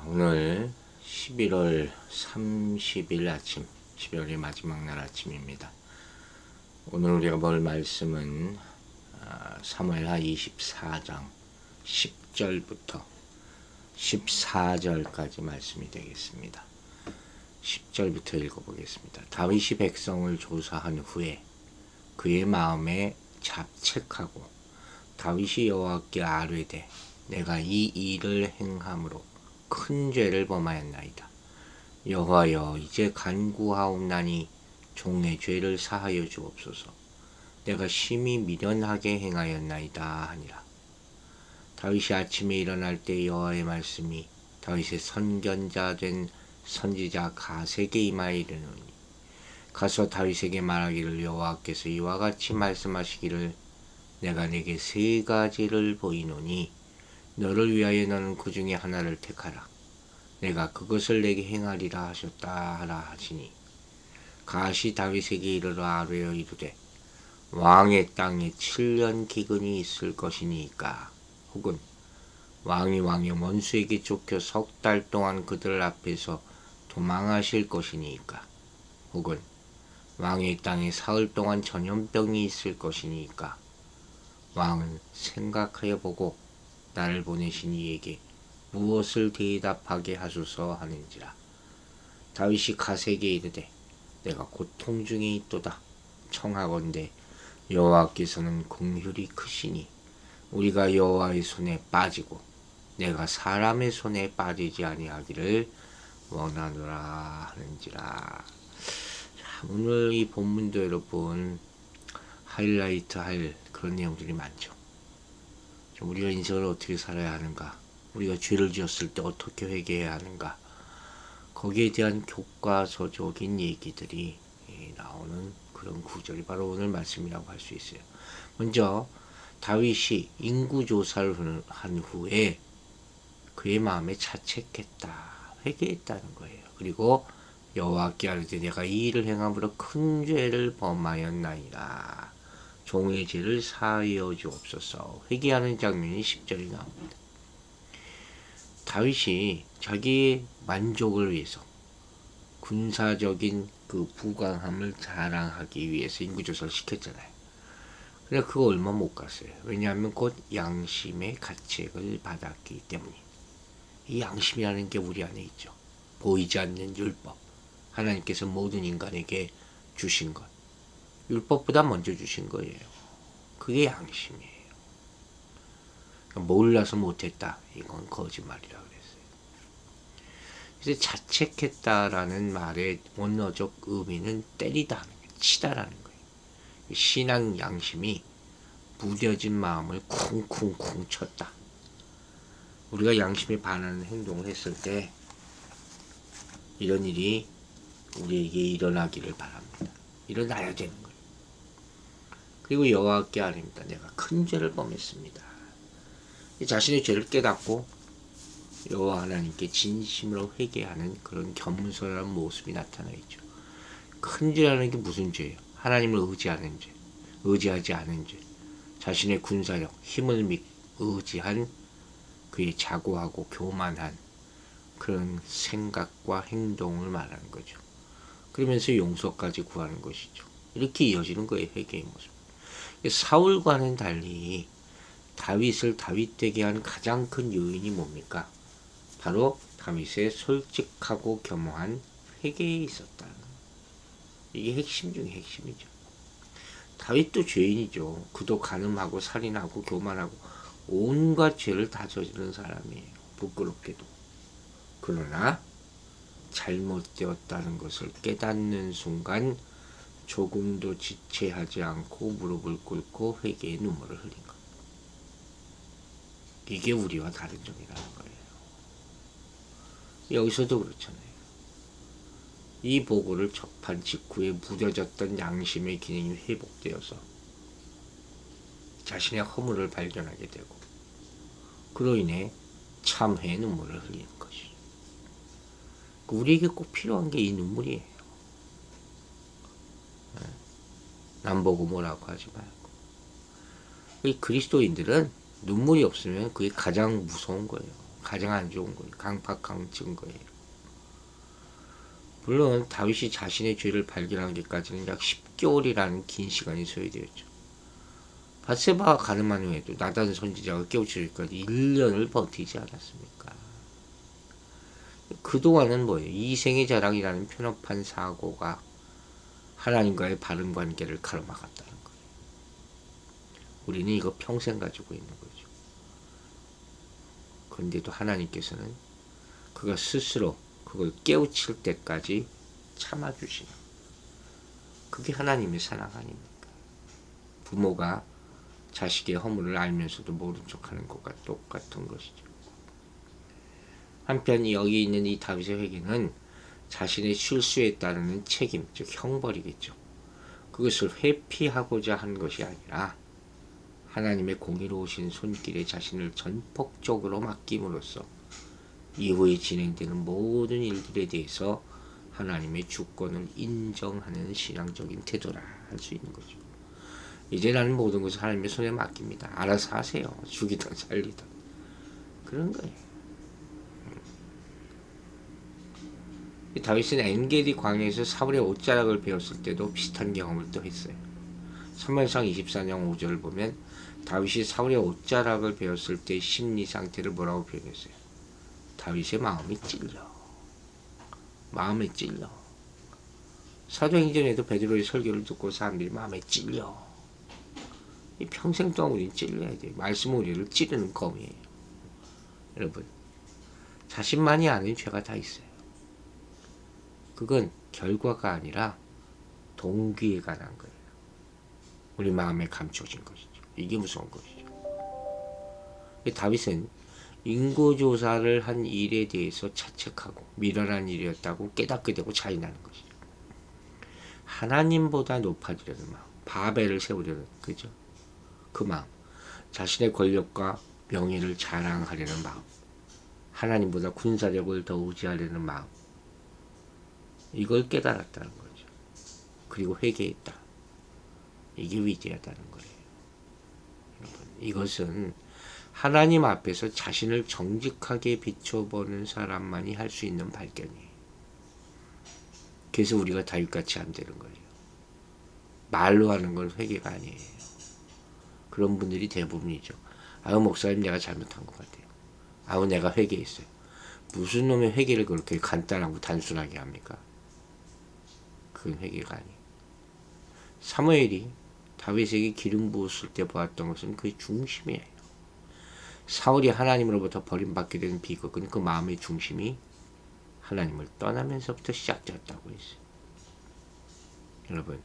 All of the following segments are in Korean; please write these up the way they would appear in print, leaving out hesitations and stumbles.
오늘 11월 30일 아침, 12월의 마지막 날 아침입니다. 오늘 우리가 볼 말씀은 사무엘하 24장 10절부터 14절까지 말씀이 되겠습니다. 10절부터 읽어보겠습니다. 다윗이 백성을 조사한 후에 그의 마음에 자책하고 다윗이 여호와께 아뢰되 내가 이 일을 행함으로 큰 죄를 범하였나이다. 여호와여, 이제 간구하옵나니 종의 죄를 사하여 주옵소서. 내가 심히 미련하게 행하였나이다 하니라. 다윗이 아침에 일어날 때 여호와의 말씀이 다윗의 선견자 된 선지자 갓에게 임하여 이르노니, 가서 다윗에게 말하기를 여호와께서 이와 같이 말씀하시기를 내가 내게 세 가지를 보이노니 너를 위하여 너는 그 중에 하나를 택하라. 내가 그것을 내게 행하리라 하셨다 하라 하시니, 갓이 다윗에게 이르러 아뢰어 이르되 왕의 땅에 7년 기근이 있을 것이니까, 혹은 왕이 왕의 원수에게 쫓겨 석 달 동안 그들 앞에서 도망하실 것이니까, 혹은 왕의 땅에 사흘 동안 전염병이 있을 것이니까, 왕은 생각하여 보고 나를 보내신 이에게 무엇을 대답하게 하소서 하는지라. 다윗이 갓에게 이르되 내가 고통 중에 있도다. 청하건대 여호와께서는 긍휼이 크시니 우리가 여호와의 손에 빠지고 내가 사람의 손에 빠지지 아니하기를 원하노라 하는지라. 오늘 이 본문도 여러분 하이라이트 할 그런 내용들이 많죠. 우리가 인생을 어떻게 살아야 하는가, 우리가 죄를 지었을 때 어떻게 회개해야 하는가, 거기에 대한 교과서적인 얘기들이 나오는 그런 구절이 바로 오늘 말씀이라고 할 수 있어요. 먼저 다윗이 인구조사를 한 후에 그의 마음에 자책했다, 회개했다는 거예요. 그리고 여호와께 아뢰되 내가 이 일을 행함으로 큰 죄를 범하였나이다. 종의 죄를 사하여 주옵소서. 회개하는 장면이 10절이 나옵니다. 다윗이 자기의 만족을 위해서 군사적인 그 부강함을 자랑하기 위해서 인구조사를 시켰잖아요. 그러나 그거 얼마 못 갔어요. 왜냐하면 곧 양심의 가책을 받았기 때문에. 이 양심이라는 게 우리 안에 있죠. 보이지 않는 율법. 하나님께서 모든 인간에게 주신 것. 율법보다 먼저 주신 거예요. 그게 양심이에요. 몰라서 못했다. 이건 거짓말이라고 그랬어요. 그래서 자책했다라는 말의 원어적 의미는 때리다 하는 거예요. 치다라는 거예요. 신앙 양심이 무뎌진 마음을 쿵쿵쿵 쳤다. 우리가 양심에 반하는 행동을 했을 때 이런 일이 우리에게 일어나기를 바랍니다. 일어나야 되는 거예요. 그리고 여호와께 아뢰니다. 내가 큰 죄를 범했습니다. 자신의 죄를 깨닫고 여호와 하나님께 진심으로 회개하는 그런 겸손한 모습이 나타나 있죠. 큰 죄라는 게 무슨 죄예요? 하나님을 의지하는 죄, 의지하지 않은 죄, 자신의 군사력, 힘을 의지한 그의 자고하고 교만한 그런 생각과 행동을 말하는 거죠. 그러면서 용서까지 구하는 것이죠. 이렇게 이어지는 거예요. 회개의 모습. 사울과는 달리 다윗을 다윗되게 한 가장 큰 요인이 뭡니까? 바로 다윗의 솔직하고 겸허한 회개에 있었다. 이게 핵심 중에 핵심이죠. 다윗도 죄인이죠. 그도 간음하고 살인하고 교만하고 온갖 죄를 다 저지른 사람이에요. 부끄럽게도. 그러나 잘못되었다는 것을 깨닫는 순간 조금도 지체하지 않고 무릎을 꿇고 회개의 눈물을 흘린 것. 이게 우리와 다른 점이라는 거예요. 여기서도 그렇잖아요. 이 보고를 접한 직후에 무뎌졌던 양심의 기능이 회복되어서 자신의 허물을 발견하게 되고 그로 인해 참회의 눈물을 흘리는 것이죠. 우리에게 꼭 필요한 게 이 눈물이에요. 남 보고 뭐라고 하지 말고. 이 그리스도인들은 눈물이 없으면 그게 가장 무서운 거예요. 가장 안 좋은 거예요. 강팍강증 거예요. 물론 다윗이 자신의 죄를 발견하기까지는 약 10개월이라는 긴 시간이 소요되었죠. 밧세바가 가늠한 후에도 나단 선지자가 깨우치기까지 1년을 버티지 않았습니까? 그동안은 뭐예요? 이생의 자랑이라는 편협한 사고가 하나님과의 바른 관계를 가로막았다는 거예요. 우리는 이거 평생 가지고 있는 거죠. 그런데도 하나님께서는 그가 스스로 그걸 깨우칠 때까지 참아주시는, 그게 하나님의 사랑 아닙니까? 부모가 자식의 허물을 알면서도 모른 척하는 것과 똑같은 것이죠. 한편 여기 있는 이 다윗의 회개는 자신의 실수에 따르는 책임, 즉 형벌이겠죠. 그것을 회피하고자 한 것이 아니라 하나님의 공의로우신 손길에 자신을 전폭적으로 맡김으로써 이후에 진행되는 모든 일들에 대해서 하나님의 주권을 인정하는 신앙적인 태도라 할 수 있는 거죠. 이제 나는 모든 것을 하나님의 손에 맡깁니다. 알아서 하세요. 죽이든 살리든. 그런 거예요. 다윗은 엔게디 광야에서 사울의 옷자락을 베었을 때도 비슷한 경험을 또 했어요. 사무엘상 24장 5절을 보면 다윗이 사울의 옷자락을 베었을 때 심리 상태를 뭐라고 표현했어요? 다윗의 마음이 찔려. 마음에 찔려. 사도행전에도 베드로의 설교를 듣고 사람들이 마음에 찔려. 이 평생 동안 우리는 찔려야 돼요. 말씀은 우리를 찌르는 검이에요. 여러분, 자신만이 아는 죄가 다 있어요. 그건 결과가 아니라 동기에 관한 거예요. 우리 마음에 감춰진 것이죠. 이게 무서운 것이죠. 다윗은 인고조사를 한 일에 대해서 자책하고 미련한 일이었다고 깨닫게 되고 자인하는 것이죠. 하나님보다 높아지려는 마음, 바벨을 세우려는, 그죠? 그 마음, 자신의 권력과 명예를 자랑하려는 마음, 하나님보다 군사력을 더 의지하려는 마음, 이걸 깨달았다는 거죠. 그리고 회개했다. 이게 위대하다는 거예요. 여러분, 이것은 하나님 앞에서 자신을 정직하게 비춰보는 사람만이 할 수 있는 발견이에요. 그래서 우리가 다윗같이 안 되는 거예요. 말로 하는 건 회개가 아니에요. 그런 분들이 대부분이죠. 아유, 목사님 내가 잘못한 것 같아요. 아유, 내가 회개했어요. 무슨 놈의 회개를 그렇게 간단하고 단순하게 합니까? 그건 회개가 아니에요. 사무엘이 다윗에게 기름 부었을 때 보았던 것은 그의 중심이에요. 사울이 하나님으로부터 버림받게 된 비극은 그 마음의 중심이 하나님을 떠나면서부터 시작되었다고 했어요. 여러분,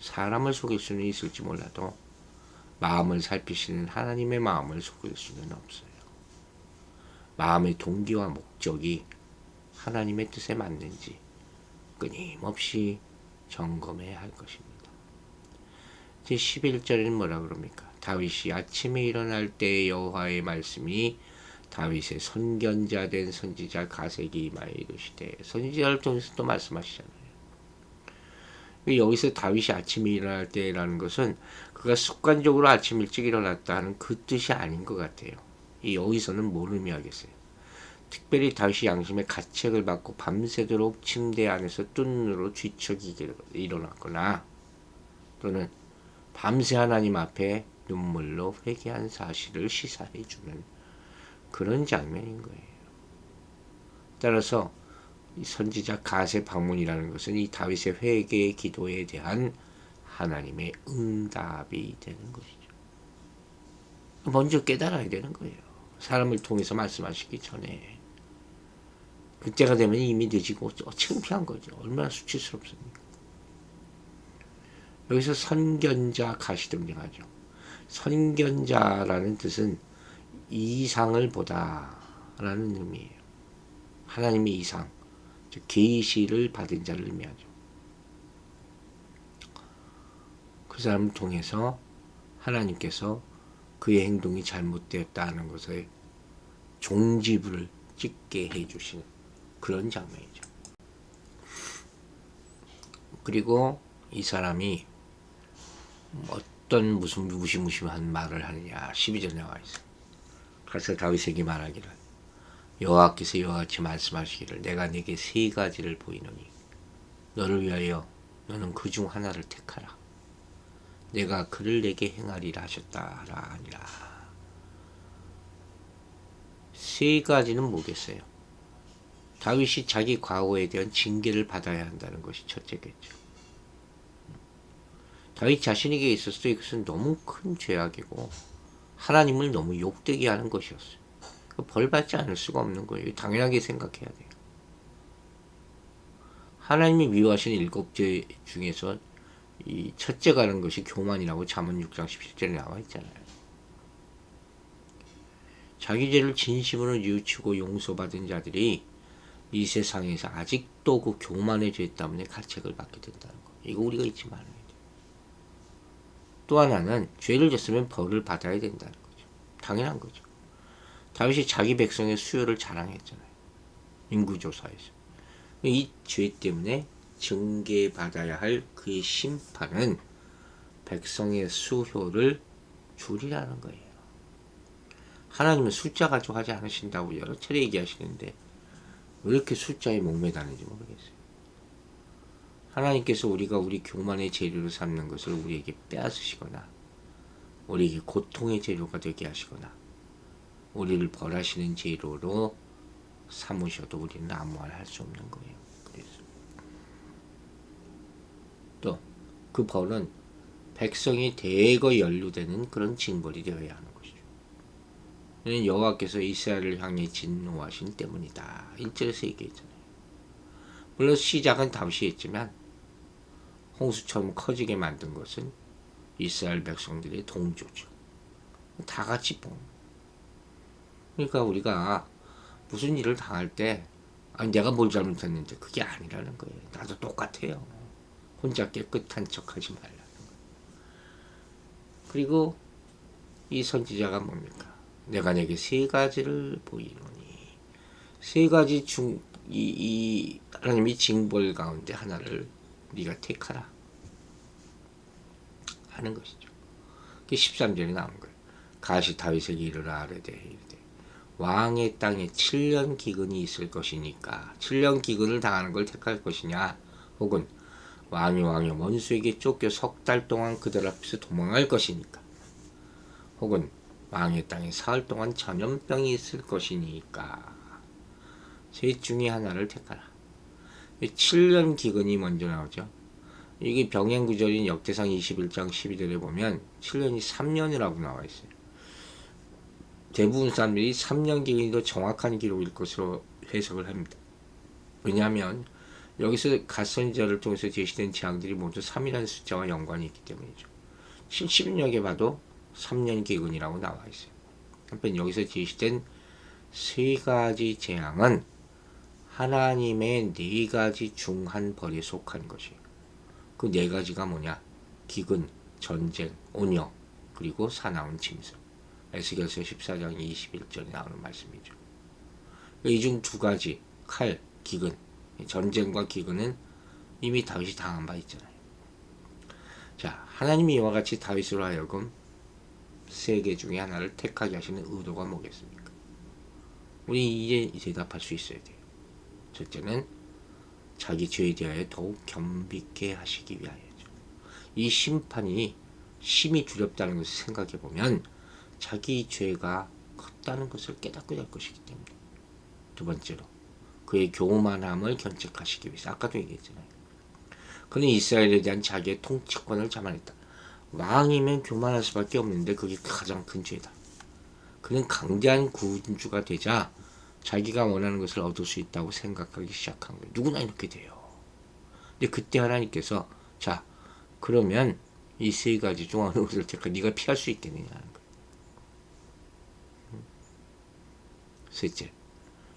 사람을 속일 수는 있을지 몰라도 마음을 살피시는 하나님의 마음을 속일 수는 없어요. 마음의 동기와 목적이 하나님의 뜻에 맞는지 끊임없이 점검해야 할 것입니다. 제 11절에는 뭐라 그럽니까? 다윗이 아침에 일어날 때 여호와의 말씀이 다윗의 선견자 된 선지자 가세기 이마에 이르시되, 선지자를 통해서 또 말씀하시잖아요. 여기서 다윗이 아침에 일어날 때라는 것은 그가 습관적으로 아침 일찍 일어났다는 그 뜻이 아닌 것 같아요. 여기서는 뭘 의미하겠어요? 특별히 다윗이 양심의 가책을 받고 밤새도록 침대 안에서 뜬 눈으로 뒤척이게 일어났거나, 또는 밤새 하나님 앞에 눈물로 회개한 사실을 시사해주는 그런 장면인 거예요. 따라서 이 선지자 가세 방문이라는 것은 이 다윗의 회개의 기도에 대한 하나님의 응답이 되는 것이죠. 먼저 깨달아야 되는 거예요. 사람을 통해서 말씀하시기 전에. 그때가 되면 이미 늦이고 창피한 거죠. 얼마나 수치스럽습니까? 여기서 선견자 가시 등장하죠. 선견자라는 뜻은 이상을 보다 라는 의미예요. 하나님의 이상, 즉 계시를 받은 자를 의미하죠. 그 사람을 통해서 하나님께서 그의 행동이 잘못되었다는 것에 종지부를 찍게 해주시는 그런 장면이죠. 그리고 이 사람이 어떤 무슨 무시무시한 말을 하느냐. 12절에 나와 있어요. 가서 다윗에게 말하기를, 여호와께서 이와 같이 말씀하시기를 내가 네게 세 가지를 보이노니 너를 위하여 너는 그 중 하나를 택하라. 내가 그를 내게 행하리라 하셨다라 하니라. 세 가지는 뭐겠어요? 다윗이 자기 과거에 대한 징계를 받아야 한다는 것이 첫째겠죠. 다윗 자신에게 있어서 이것은 너무 큰 죄악이고 하나님을 너무 욕되게 하는 것이었어요. 벌 받지 않을 수가 없는 거예요. 당연하게 생각해야 돼요. 하나님이 미워하시는 7죄 중에서 이 첫째가 하는 것이 교만이라고 잠언 6장 17절에 나와 있잖아요. 자기 죄를 진심으로 뉘우치고 용서받은 자들이 이 세상에서 아직도 그 교만의 죄 때문에 가책을 받게 된다는 거. 이거 우리가 잊지 말아야 돼요. 또 하나는 죄를 졌으면 벌을 받아야 된다는 거죠. 당연한 거죠. 다윗이 자기 백성의 수요를 자랑했잖아요. 인구조사에서. 이 죄 때문에 징계받아야 할 그의 심판은 백성의 수효를 줄이라는 거예요. 하나님은 숫자 가지고 하지 않으신다고 여러 차례 얘기하시는데 왜 이렇게 숫자에 목매다는지 모르겠어요. 하나님께서 우리가 우리 교만의 재료로 삼는 것을 우리에게 빼앗으시거나 우리에게 고통의 재료가 되게 하시거나 우리를 벌하시는 재료로 삼으셔도 우리는 아무 말 할 수 없는 거예요. 그래서 또 그 벌은 백성이 대거 연루되는 그런 징벌이 되어야 하는 것이죠. 이는 여호와께서 이스라엘을 향해 진노하신 때문이다. 1절에서 얘기했잖아요. 물론 시작은 다윗이 했지만 홍수처럼 커지게 만든 것은 이스라엘 백성들의 동조죠. 다 같이 본. 그러니까 우리가 무슨 일을 당할 때 내가 뭘 잘못했는데 그게 아니라는 거예요. 나도 똑같아요. 혼자 깨끗한 척하지 말라는 거예요. 그리고 이 선지자가 뭡니까? 내가 내게 세 가지를 보이노니 세 가지 중 이 하나님이 징벌 가운데 하나를 네가 택하라 하는 것이죠. 그게 13절에 나온 거예요. 가시 다윗에게 이르라 아뢰되 이르되 왕의 땅에 7년 기근이 있을 것이니까 7년 기근을 당하는 걸 택할 것이냐 혹은 왕이 원수에게 쫓겨 석 달 동안 그들 앞에서 도망할 것이니까 혹은 왕의 땅에 사흘 동안 전염병이 있을 것이니까 셋 중에 하나를 택하라. 7년 기근이 먼저 나오죠. 이게 병행구절인 역대상 21장 12절에 보면 7년이 3년이라고 나와 있어요. 대부분 사람들이 3년 기근이 더 정확한 기록일 것으로 해석을 합니다. 왜냐하면 여기서 갓선지자를 통해서 제시된 재앙들이 모두 3이라는 숫자와 연관이 있기 때문이죠. 70역에 봐도 3년 기근이라고 나와 있어요. 한편 여기서 제시된 세 가지 재앙은 하나님의 네 가지 중 한 벌에 속한 것이에요. 그 네 가지가 뭐냐? 기근, 전쟁, 온역, 그리고 사나운 짐승. 에스겔서 14장 21절에 나오는 말씀이죠. 이 중 두 가지, 칼, 기근, 전쟁과 기근은 이미 다윗이 당한 바 있잖아요. 자, 하나님이 이와 같이 다윗으로 하여금 세 개 중에 하나를 택하게 하시는 의도가 뭐겠습니까? 우리 이제 대답할 수 있어야 돼요. 첫째는 자기 죄에 대하여 더욱 겸비케 하시기 위하여죠. 이 심판이 심히 두렵다는 것을 생각해 보면 자기 죄가 컸다는 것을 깨닫게 될 것이기 때문에. 두 번째로 그의 교만함을 견책하시기 위해서. 아까도 얘기했잖아요. 그는 이스라엘에 대한 자기의 통치권을 자만했다. 왕이면 교만할 수밖에 없는데 그게 가장 큰 죄다. 그는 강대한 군주가 되자 자기가 원하는 것을 얻을 수 있다고 생각하기 시작한 거예요. 누구나 이렇게 돼요. 근데 그때 하나님께서 자 그러면 이 세 가지 중 어느 것을 택하 네가 피할 수 있겠느냐는 거예요. 셋째,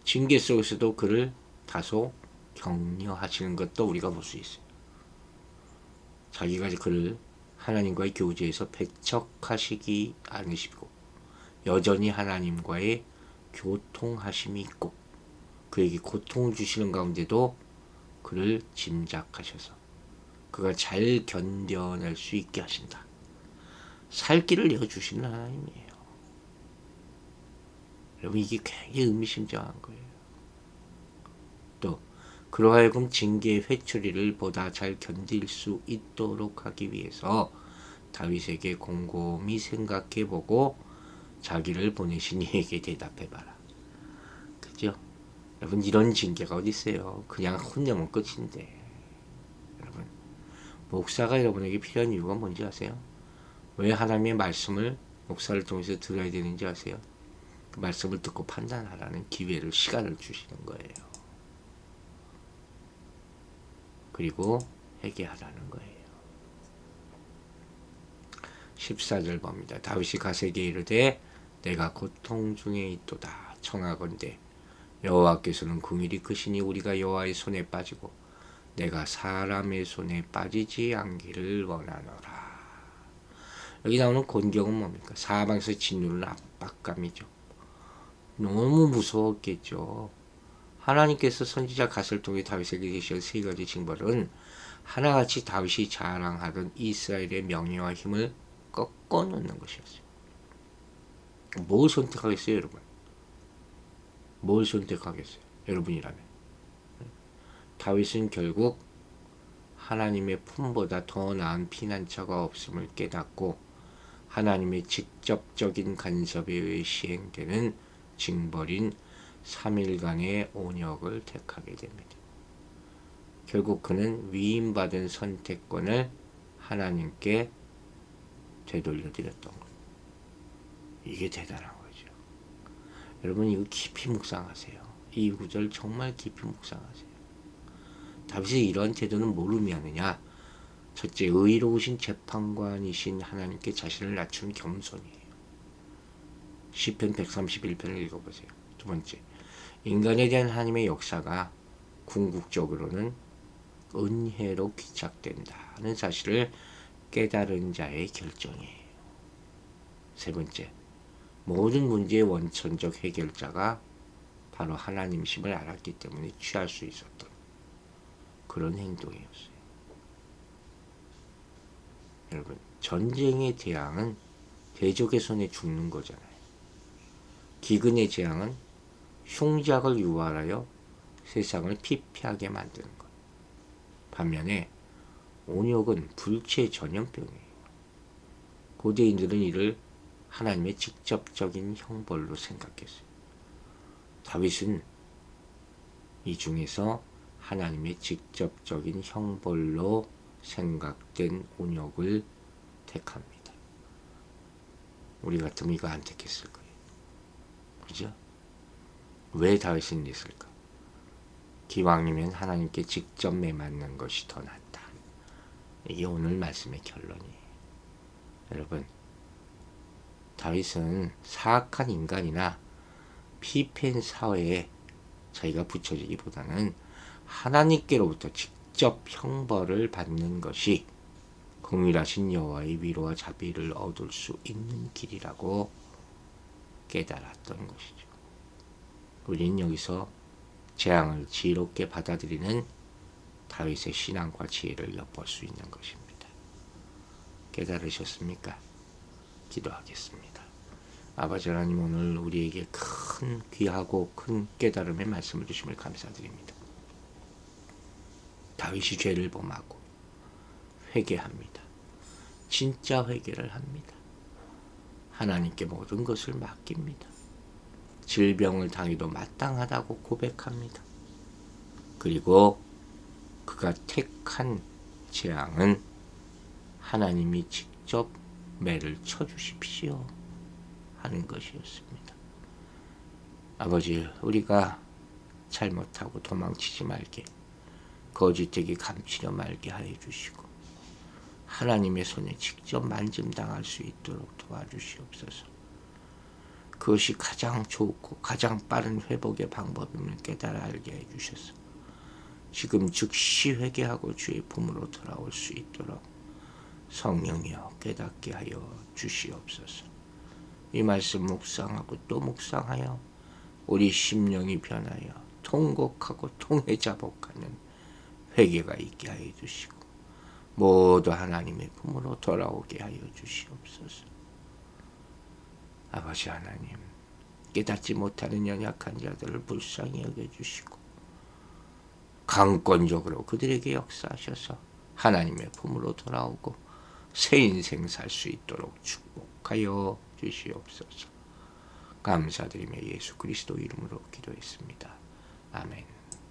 징계 속에서도 그를 다소 격려하시는 것도 우리가 볼 수 있어요. 자기가 그를 하나님과의 교제에서 배척하시기 않으시고 여전히 하나님과의 교통하심이 있고 그에게 고통을 주시는 가운데도 그를 짐작하셔서 그가 잘 견뎌낼 수 있게 하신다. 살 길을 내어주시는 하나님이에요. 여러분 이게 굉장히 의미심장한 거예요. 또 그러하여금 징계의 회초리를 보다 잘 견딜 수 있도록 하기 위해서 다윗에게 곰곰이 생각해보고 자기를 보내신 이에게 대답해봐라. 그죠? 여러분 이런 징계가 어디 있어요? 그냥 혼내면 끝인데. 여러분 목사가 여러분에게 필요한 이유가 뭔지 아세요? 왜 하나님의 말씀을 목사를 통해서 들어야 되는지 아세요? 그 말씀을 듣고 판단하라는 기회를, 시간을 주시는 거예요. 그리고 회개하라는 거예요. 14절 봅니다. 다윗이 가세에게 이르되 내가 고통 중에 있도다. 청하건대 여호와께서는 긍휼이 크시니 우리가 여호와의 손에 빠지고 내가 사람의 손에 빠지지 않기를 원하노라. 여기 나오는 곤경은 뭡니까? 사방에서 짓누르는 압박감이죠. 너무 무서웠겠죠. 하나님께서 선지자 갓을 통해 다윗에게 계신 세 가지 징벌은 하나같이 다윗이 자랑하던 이스라엘의 명예와 힘을 꺾어 놓는 것이었어요. 뭘 선택하겠어요, 여러분? 뭘 선택하겠어요? 여러분이라면. 다윗은 결국 하나님의 품보다 더 나은 피난처가 없음을 깨닫고 하나님의 직접적인 간섭에 의해 시행되는 징벌인 3일간의 온역을 택하게 됩니다. 결국 그는 위임받은 선택권을 하나님께 되돌려드렸던 겁니다. 이게 대단한 거죠. 여러분 이거 깊이 묵상하세요. 이 구절 정말 깊이 묵상하세요. 다윗의 이러한 태도는 뭘 의미하느냐? 첫째, 의로우신 재판관이신 하나님께 자신을 낮춘 겸손이에요. 시편 131편을 읽어보세요. 두 번째, 인간에 대한 하나님의 역사가 궁극적으로는 은혜로 귀착된다는 사실을 깨달은 자의 결정이에요. 세 번째, 모든 문제의 원천적 해결자가 바로 하나님심을 알았기 때문에 취할 수 있었던 그런 행동이었어요. 여러분, 전쟁의 재앙은 대적의 손에 죽는 거잖아요. 기근의 재앙은 흉작을 유발하여 세상을 피폐하게 만드는 것. 반면에 온역은 불치의 전염병이에요. 고대인들은 이를 하나님의 직접적인 형벌로 생각했어요. 다윗은 이 중에서 하나님의 직접적인 형벌로 생각된 온역을 택합니다. 우리 같으면 이거 안 택했을 거예요. 그죠? 왜 다윗은 이랬을까? 기왕이면 하나님께 직접 매맞는 것이 더 낫다. 이게 오늘 말씀의 결론이에요. 여러분, 다윗은 사악한 인간이나 피폐한 사회에 자기가 붙여지기보다는 하나님께로부터 직접 형벌을 받는 것이 긍휼하신 여호와의 위로와 자비를 얻을 수 있는 길이라고 깨달았던 것이죠. 우리는 여기서 재앙을 지혜롭게 받아들이는 다윗의 신앙과 지혜를 엿볼 수 있는 것입니다. 깨달으셨습니까? 기도하겠습니다. 아버지 하나님, 오늘 우리에게 큰 귀하고 큰 깨달음의 말씀을 주심을 감사드립니다. 다윗이 죄를 범하고 회개합니다. 진짜 회개를 합니다. 하나님께 모든 것을 맡깁니다. 질병을 당해도 마땅하다고 고백합니다. 그리고 그가 택한 재앙은 하나님이 직접 매를 쳐주십시오 하는 것이었습니다. 아버지, 우리가 잘못하고 도망치지 말게, 거짓되게 감추려 말게 하여 주시고 하나님의 손에 직접 만짐당할 수 있도록 도와주시옵소서. 그것이 가장 좋고 가장 빠른 회복의 방법임을 깨달아 알게 해주셔서 지금 즉시 회개하고 주의 품으로 돌아올 수 있도록 성령이여 깨닫게 하여 주시옵소서. 이 말씀 묵상하고 또 묵상하여 우리 심령이 변하여 통곡하고 통회자복하는 회개가 있게 하여 주시고 모두 하나님의 품으로 돌아오게 하여 주시옵소서. 아버지 하나님, 깨닫지 못하는 연약한 자들을 불쌍히 여겨주시고 강권적으로 그들에게 역사하셔서 하나님의 품으로 돌아오고 새 인생 살 수 있도록 축복하여 주시옵소서. 감사드리며 예수 그리스도 이름으로 기도했습니다. 아멘.